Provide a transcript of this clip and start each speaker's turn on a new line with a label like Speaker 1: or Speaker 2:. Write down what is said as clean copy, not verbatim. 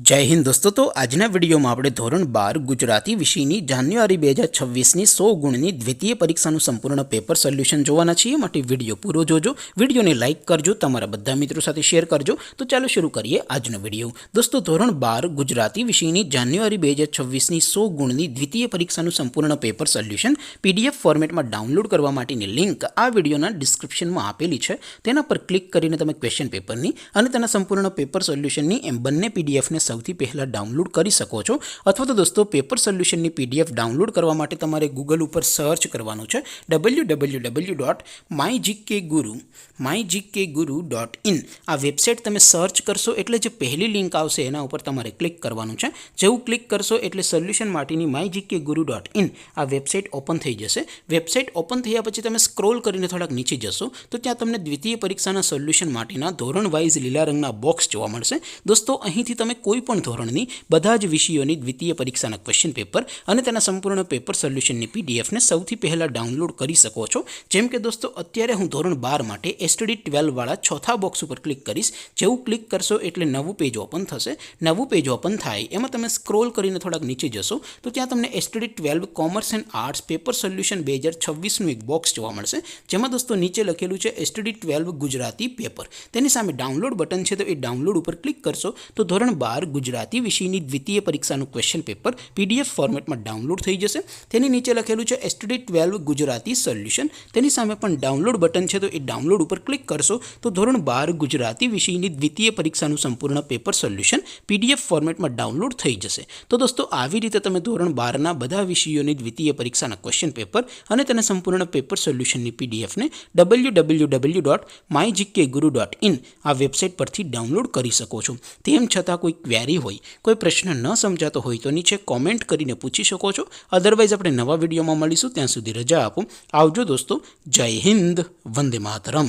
Speaker 1: जय हिंद दोस्तों। तो आजना विडियो में આપણે ધોરણ 12 ગુજરાતી વિષયની જાન્યુઆરી 2026ની 100 ગુણની દ્વિતીય પરીક્ષાનું સંપૂર્ણ પેપર સોલ્યુશન જોવાના છીએ। માટે વિડિયો પૂરો જોજો, વિડિયોને લાઈક કરજો, તમારા બધા મિત્રો સાથે શેર કરજો। તો ચાલો શરૂ કરીએ આજનો વિડિયો। દોસ્તો ધોરણ 12 ગુજરાતી વિષયની જાન્યુઆરી 2026ની 100 ગુણની દ્વિતીય પરીક્ષાનું સંપૂર્ણ પેપર સોલ્યુશન પીડીએફ ફોર્મેટમાં ડાઉનલોડ કરવા માટેની લિંક આ વિડિયોના ડિસ્ક્રિપ્શનમાં આપેલી છે। તેના પર ક્લિક કરીને તમે ક્વેશ્ચન પેપરની અને તેના સંપૂર્ણ પેપર સોલ્યુશનની એમ બંને પીડીએફ ને સૌથી પહેલા ડાઉનલોડ કરી શકો છો। અથવા તો દોસ્તો પેપર સોલ્યુશનની પીડીએફ ડાઉનલોડ કરવા માટે તમારે ગૂગલ ઉપર સર્ચ કરવાનું છે www.mygkguru.in। આ વેબસાઇટ તમે સર્ચ કરશો એટલે જે પહેલી લિંક આવશે એના ઉપર તમારે ક્લિક કરવાનું છે। જેવું ક્લિક કરશો એટલે સોલ્યુશન માટેની mygkguru.in આ વેબસાઇટ ઓપન થઈ જશે। વેબસાઇટ ઓપન થયા પછી તમે સ્ક્રોલ કરીને થોડાક નીચે જશો તો ત્યાં તમને દ્વિતીય પરીક્ષાના સોલ્યુશન માટેના ધોરણ વાઇઝ લીલા રંગના બોક્સ જોવા મળશે। દોસ્તો અહીંથી તમે કોઈ પણ ધોરણની બધા જ વિષયોની દ્વિતીય પરીક્ષાના ક્વેશ્ચન પેપર અને તેના સંપૂર્ણ પેપર સોલ્યુશનની પીડીએફને સૌથી પહેલા ડાઉનલોડ કરી શકો છો। જેમ કે દોસ્તો અત્યારે હું ધોરણ 12 માટે એસટીડી 12 વાળા ચોથા બોક્સ ઉપર ક્લિક કરીશ। જેવું ક્લિક કરશો એટલે નવું પેજ ઓપન થશે। નવું પેજ ઓપન થાય એમાં તમે સ્ક્રોલ કરીને થોડાક નીચે જશો તો ત્યાં તમને STD 12 commerce and arts paper solution 2026નું એક બોક્સ જોવા મળશે। જેમાં દોસ્તો નીચે લખેલું છે એસટીડી 12 ગુજરાતી પેપર। તેની સામે ડાઉનલોડ બટન છે તો એ ડાઉનલોડ ઉપર ક્લિક કરશો તો ધોરણ 12 ગુજરાતી વિષયની દ્વિતીય પરીક્ષાનું ક્વેશ્ચન પેપર પીડીએફ ફોર્મેટમાં ડાઉનલોડ થઈ જશે। તેની નીચે લખેલું છે એસટીડી 12 ગુજરાતી સોલ્યુશન। તેની સામે પણ ડાઉનલોડ બટન છે તો એ ડાઉનલોડ ઉપર ક્લિક કરશો તો ધોરણ 12 ગુજરાતી વિષયની દ્વિતીય પરીક્ષાનું સંપૂર્ણ પેપર સોલ્યુશન પીડીએફ ફોર્મેટમાં ડાઉનલોડ થઈ જશે। તો દોસ્તો આવી રીતે તમે ધોરણ 12ના બધા વિષયોની દ્વિતીય પરીક્ષાના ક્વેશ્ચન પેપર અને તેના સંપૂર્ણ પેપર સોલ્યુશનની પીડીએફને www.mygkguru.in આ વેબસાઇટ પરથી ડાઉનલોડ કરી શકો છો। તેમ છતાં કોઈ ક્વેરી હોય, કોઈ પ્રશ્ન ન સમજાતો હોય તો નીચે કોમેન્ટ કરીને પૂછી શકો છો। અધરવાઇઝ આપણે નવા વિડીયોમાં મળીશું, ત્યાં સુધી રજા આપો। આવજો દોસ્તો। જય હિન્દ, વંદે માતરમ।